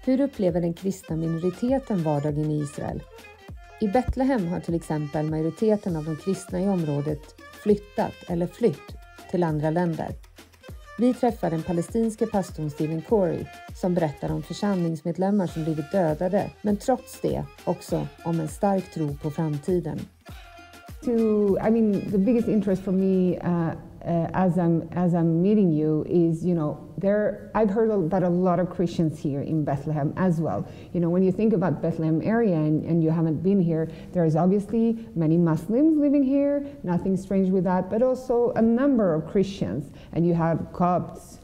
Hur upplever den kristna minoriteten vardagen i Israel? I Betlehem har till exempel majoriteten av de kristna i området flyttat eller flytt till andra länder. Vi träffar den palestinske pastorn Steven Khoury som berättar om församlingsmedlemmar som blivit dödade, men trots det också om en stark tro på framtiden. The biggest interest for me as I'm meeting you is, I've heard about a lot of Christians here in Bethlehem as well. When you think about Bethlehem area and you haven't been here, there's obviously many Muslims living here, nothing strange with that, but also a number of Christians. And you have Copts,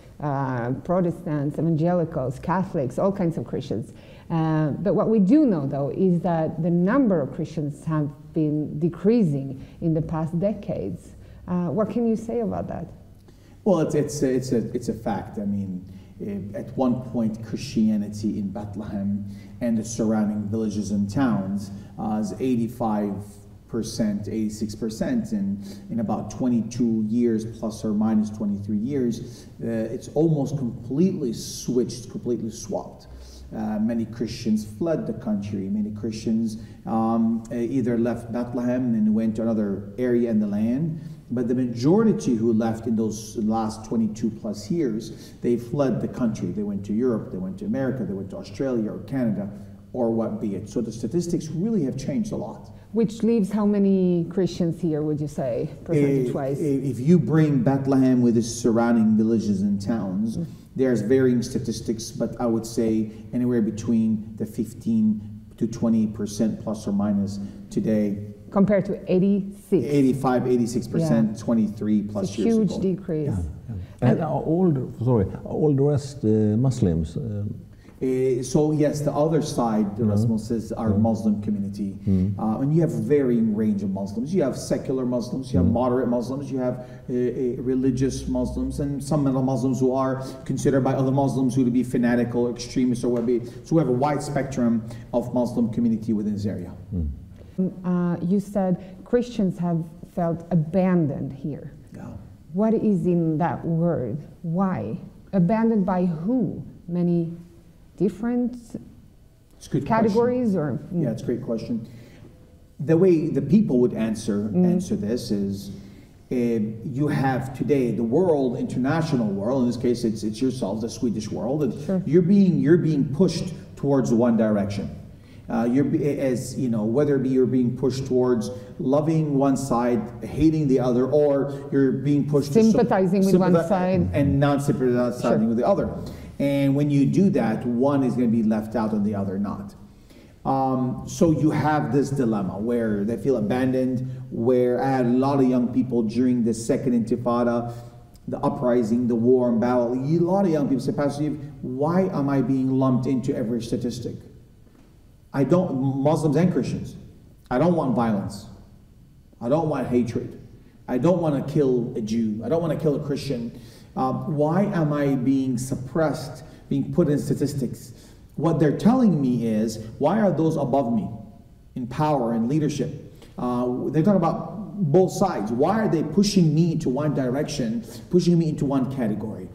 Protestants, evangelicals, Catholics, all kinds of Christians. But what we do know, though, is that the number of Christians have been decreasing in the past decades. What can you say about that? Well, it's a fact. I mean, at one point, Christianity in Bethlehem and the surrounding villages and towns is 85%, 86%, and in about 22 years, plus or minus 23 years, it's almost completely switched, completely swapped. Many Christians fled the country. Many Christians either left Bethlehem and went to another area in the land. But the majority who left in those last 22 plus years, they fled the country. They went to Europe, they went to America, they went to Australia or Canada, or what be it. So the statistics really have changed a lot. Which leaves how many Christians here, would you say, percentage-wise? If you bring Bethlehem with its surrounding villages and towns, there's varying statistics, but I would say anywhere between the 15 to 20% plus or minus today. Compared to 86. 85, 86%, 23 plus years ago. It's a huge decrease. Yeah. And are all the rest Muslims? So yes, the other side, the Muslims are Muslim community. And you have varying range of Muslims. You have secular Muslims, you have moderate Muslims, you have religious Muslims, and some Muslims who are considered by other Muslims who to be fanatical, extremists, or whatever. So we have a wide spectrum of Muslim community within this area. You said Christians have felt abandoned here. Yeah. What is in that word? Why? Abandoned by who? Many different categories? Yeah, it's a great question. The way the people would answer this is, you have today the world, international world, in this case it's yourself, the Swedish world, and sure. you're being pushed towards one direction. Whether it be you're being pushed towards loving one side, hating the other, or you're being pushed sympathizing with one side and non-sympathizing with the other. And when you do that, one is going to be left out and the other not. So you have this dilemma where they feel abandoned, where I had a lot of young people during the second intifada, the uprising, the war and battle, a lot of young people say, Pastor Steve, why am I being lumped into every statistic? Muslims and Christians, I don't want violence. I don't want hatred. I don't want to kill a Jew. I don't want to kill a Christian. Why am I being suppressed, being put in statistics? What they're telling me is, why are those above me in power and leadership? They're talking about both sides. Why are they pushing me into one direction, pushing me into one category?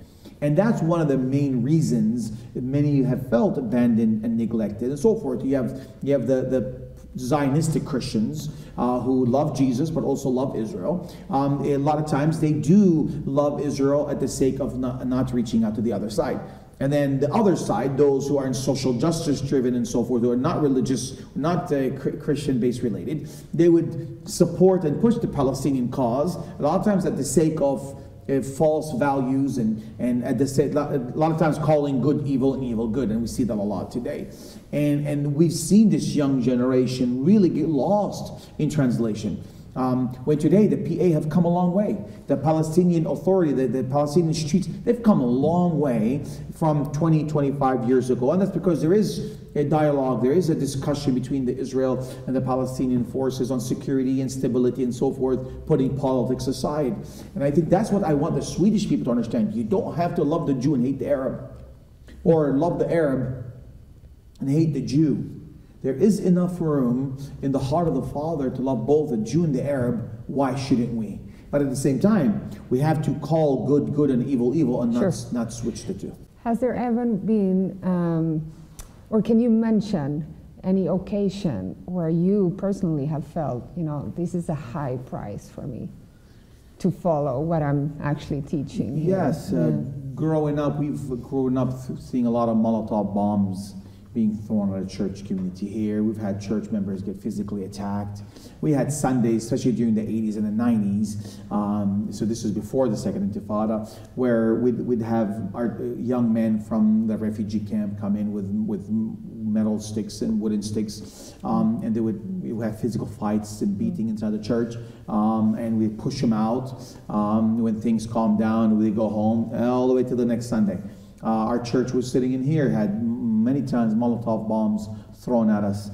And that's one of the main reasons that many have felt abandoned and neglected and so forth. You have the Zionistic Christians who love Jesus but also love Israel. A lot of times they do love Israel at the sake of not reaching out to the other side. And then the other side, those who are in social justice driven and so forth, who are not religious, not Christian based related, they would support and push the Palestinian cause, a lot of times at the sake of false values and at the same, a lot of times calling good evil and evil good, and we see that a lot today. And we've seen this young generation really get lost in translation. When today the PA have come a long way. The Palestinian Authority, the Palestinian streets, they've come a long way from 20, 25 years ago. And that's because there is a dialogue, there is a discussion between the Israel and the Palestinian forces on security and stability and so forth, putting politics aside. And I think that's what I want the Swedish people to understand. You don't have to love the Jew and hate the Arab, or love the Arab and hate the Jew. There is enough room in the heart of the Father to love both the Jew and the Arab. Why shouldn't we? But at the same time, we have to call good good and evil evil, and not switch the two. Has there ever been Or can you mention any occasion where you personally have felt, this is a high price for me to follow what I'm actually teaching here? Yes, growing up, we've grown up seeing a lot of Molotov bombs being thrown at a church community here. We've had church members get physically attacked. We had Sundays, especially during the 80s and the 90s, so this was before the Second Intifada, where we'd have our young men from the refugee camp come in with metal sticks and wooden sticks, and we would have physical fights and beating inside the church, and we'd push them out. When things calmed down, we'd go home all the way to the next Sunday. Our church was sitting in here, had many times Molotov bombs thrown at us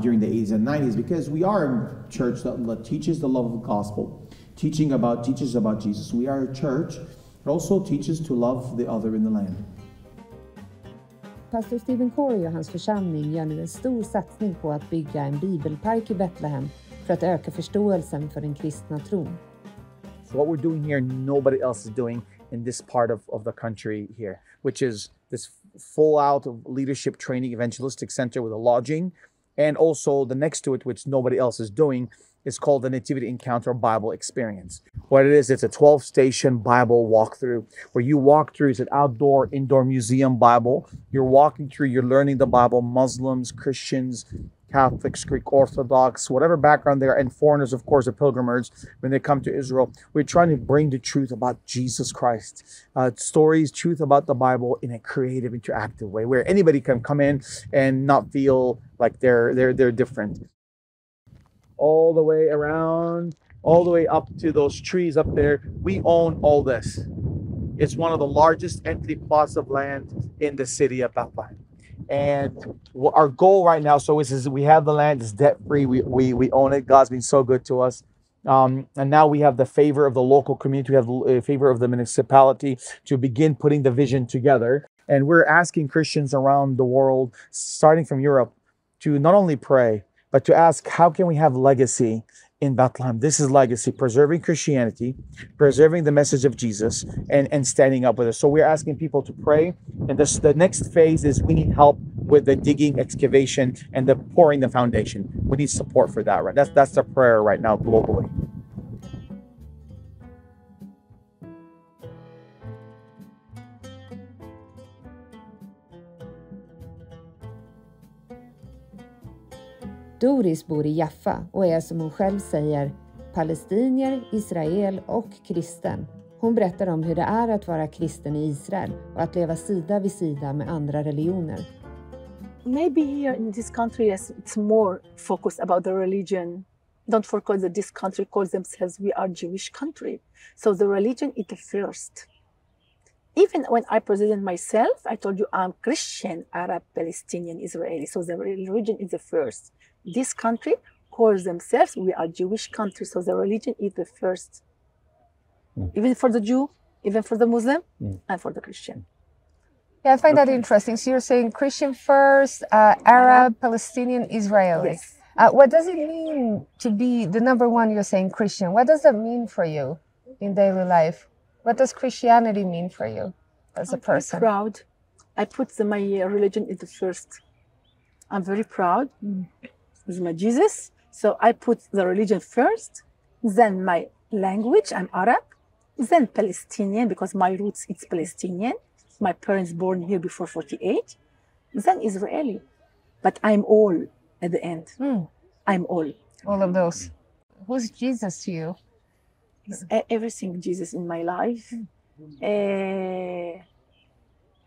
during the 80s and 90s, because we are a church that teaches the love of the gospel, teaches about Jesus. We are a church that also teaches to love the other in the land. Pastor Steven Khoury och hans församling gör nu en stor satsning på att bygga en bibelpark i Betlehem för att öka förståelsen för den kristna tron. So what we're doing here, nobody else is doing in this part of the country here, which is this full out of leadership training evangelistic center with a lodging, and also the next to it, which nobody else is doing, is called the Nativity Encounter Bible Experience. What it is, it's a 12-station Bible walkthrough where you walk through. It's an outdoor, indoor museum Bible. You're walking through, you're learning the Bible, Muslims, Christians, Catholics, Greek Orthodox, whatever background they are, and foreigners, of course, the pilgrims, when they come to Israel. We're trying to bring the truth about Jesus Christ, stories, truth about the Bible in a creative, interactive way where anybody can come in and not feel like they're different. All the way around, all the way up to those trees up there, we own all this. It's one of the largest empty plots of land in the city of Bethlehem. And our goal right now, is we have the land, it's debt free, we own it. God's been so good to us. And now we have the favor of the local community, we have the favor of the municipality to begin putting the vision together. And we're asking Christians around the world, starting from Europe, to not only pray, but to ask, how can we have legacy in Bethlehem? This is legacy, preserving Christianity, preserving the message of Jesus, and standing up with us. So we're asking people to pray. And the next phase is we need help with the digging, excavation, and the pouring the foundation. We need support for that, right? That's the prayer right now globally. Doris bor i Jaffa och är, som hon själv säger, palestinier, Israel och kristen. Hon berättar om hur det är att vara kristen i Israel och att leva sida vid sida med andra religioner. Maybe here in this country, yes, it's more focused about the religion. Don't forget that this country calls themselves, we are Jewish country. So the religion is the first. Even when I presented myself, I told you I'm Christian, Arab, Palestinian, Israeli. So the religion is the first. This country calls themselves, we are Jewish country. So the religion is the first. Even for the Jew, even for the Muslim, and for the Christian. Yeah, I find that interesting. So you're saying Christian first, Arab, Palestinian, Israeli. Yes. What does it mean to be the number one? You're saying Christian. What does that mean for you in daily life? What does Christianity mean for you as a person? I'm proud. I put my religion in the first. I'm very proud with my Jesus. So I put the religion first, then my language, I'm Arab, then Palestinian, because my roots, it's Palestinian. My parents born here before 48, then Israeli. But I'm all at the end. I'm all. All of those. Who's Jesus to you? Everything Jesus in my life.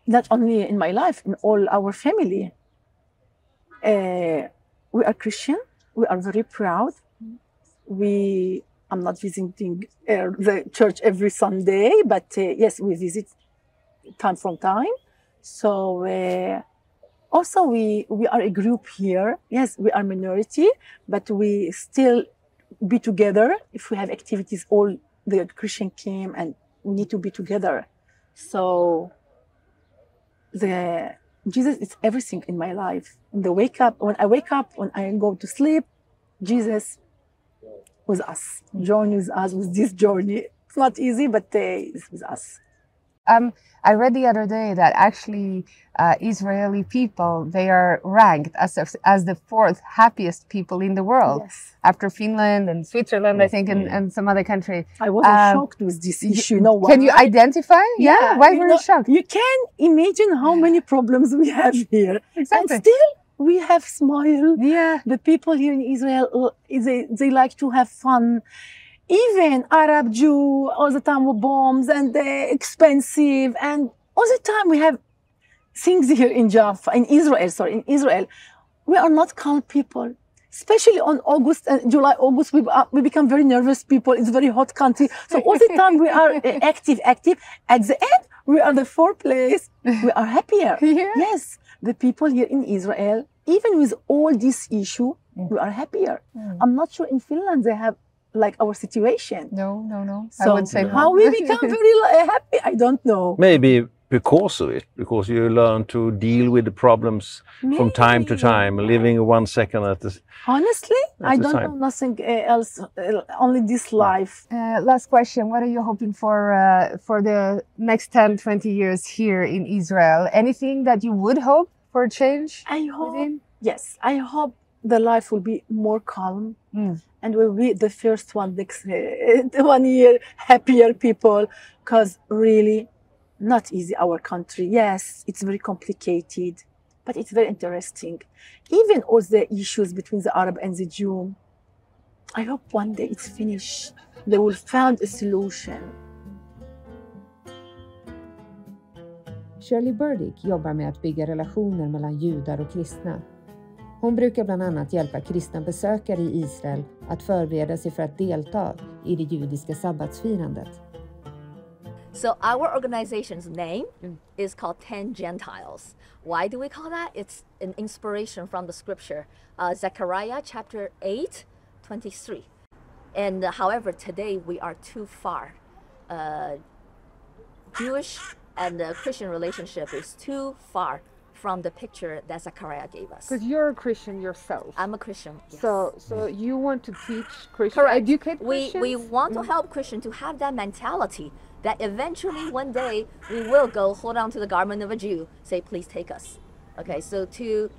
Not only in my life, in all our family. We are Christian. We are very proud. I'm not visiting the church every Sunday, but yes, we visit time from time. So also we are a group here. Yes, we are minority, but we still be together. If we have activities, all the Christian came and we need to be together. So Jesus is everything in my life. When I wake up, when I go to sleep, Jesus was us. Journey with us, with this journey. It's not easy, but it's with us. I read the other day that actually Israeli people, they are ranked as the fourth happiest people in the world. Yes. After Finland and Switzerland, I think, and some other country. I was shocked with this issue. Why? Can you identify? Yeah. Why were you shocked? You can imagine how many problems we have here. Exactly. And still we have smile. Yeah. The people here in Israel, they like to have fun. Even Arab Jew, all the time with bombs and they're expensive. And all the time we have things here in Jaffa, in Israel. We are not calm people. Especially on July, August, we become very nervous people. It's a very hot country. So all the time we are active. At the end, we are the fourth place. We are happier. Yeah. Yes, the people here in Israel, even with all this issue, we are happier. I'm not sure in Finland they have like our situation. No. So I would say how we become very happy, I don't know. Maybe because of it, because you learn to deal with the problems from time to time, living 1 second at a Honestly, I don't time. know nothing else, only this life. Last question. What are you hoping for the next 10, 20 years here in Israel? Anything that you would hope for change? I hope the life will be more calm and we'll be the first one next 1 year, happier people, because really not easy, our country. Yes, it's very complicated, but it's very interesting. Even all the issues between the Arab and the Jew, I hope one day it's finished. They will find a solution. Shirley Burdick jobbar med att bygga relationer mellan judar och kristna. Hon brukar bland annat hjälpa kristna besökare i Israel att förbereda sig för att delta i det judiska sabbatsfirandet. So our organization's name is called 10 Gentiles. Why do we call that? It's an inspiration from the scripture, Zechariah chapter 8:23. And however, today we are too far. Jewish and the Christian relationship is too far from the picture that Zechariah gave us. Because you're a Christian yourself. I'm a Christian. Yes. So you want to teach Christians, Correct. educate Christians? We want to help Christians to have that mentality that eventually one day we will go hold on to the garment of a Jew, say, please take us. Okay, so to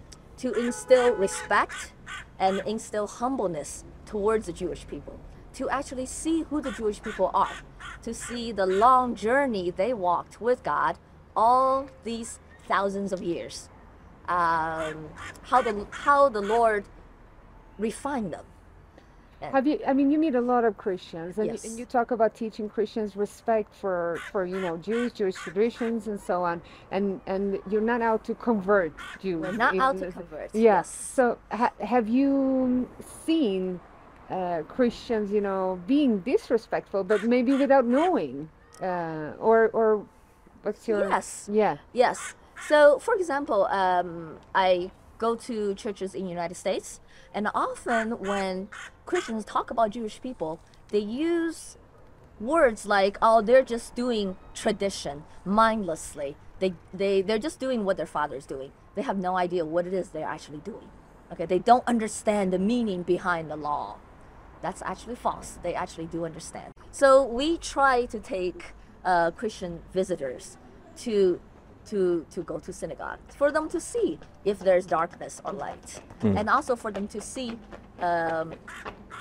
instill respect and instill humbleness towards the Jewish people, to actually see who the Jewish people are, to see the long journey they walked with God all these thousands of years, how the Lord refined them. You meet a lot of Christians, and, Yes. you talk about teaching Christians respect for Jewish traditions and so on, and you're not out to convert Jews. We're not out to convert. Yeah. Yes. So have you seen Christians, being disrespectful, but maybe without knowing, or what's your? Yes. Yeah. Yes. So, for example, I go to churches in the United States, and often when Christians talk about Jewish people, they use words like, "Oh, they're just doing tradition mindlessly. They're just doing what their father's doing. They have no idea what it is they're actually doing. Okay, they don't understand the meaning behind the law." That's actually false. They actually do understand. So we try to take Christian visitors to go to synagogue for them to see if there's darkness or light, and also for them to see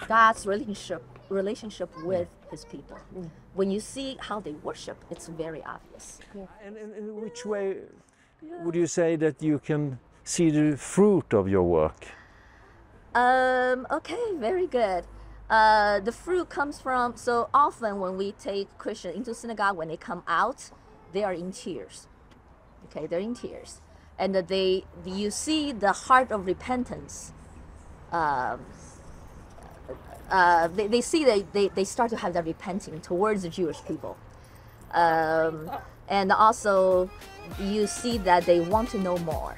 God's relationship with His people. When you see how they worship, it's very obvious. And in which way would you say that you can see the fruit of your work? Okay, very good. The fruit comes from, so often when we take Christians into synagogue, when they come out, they are in tears. Okay, they're in tears. And that you see the heart of repentance. They see that they start to have that repenting towards the Jewish people. And also you see that they want to know more.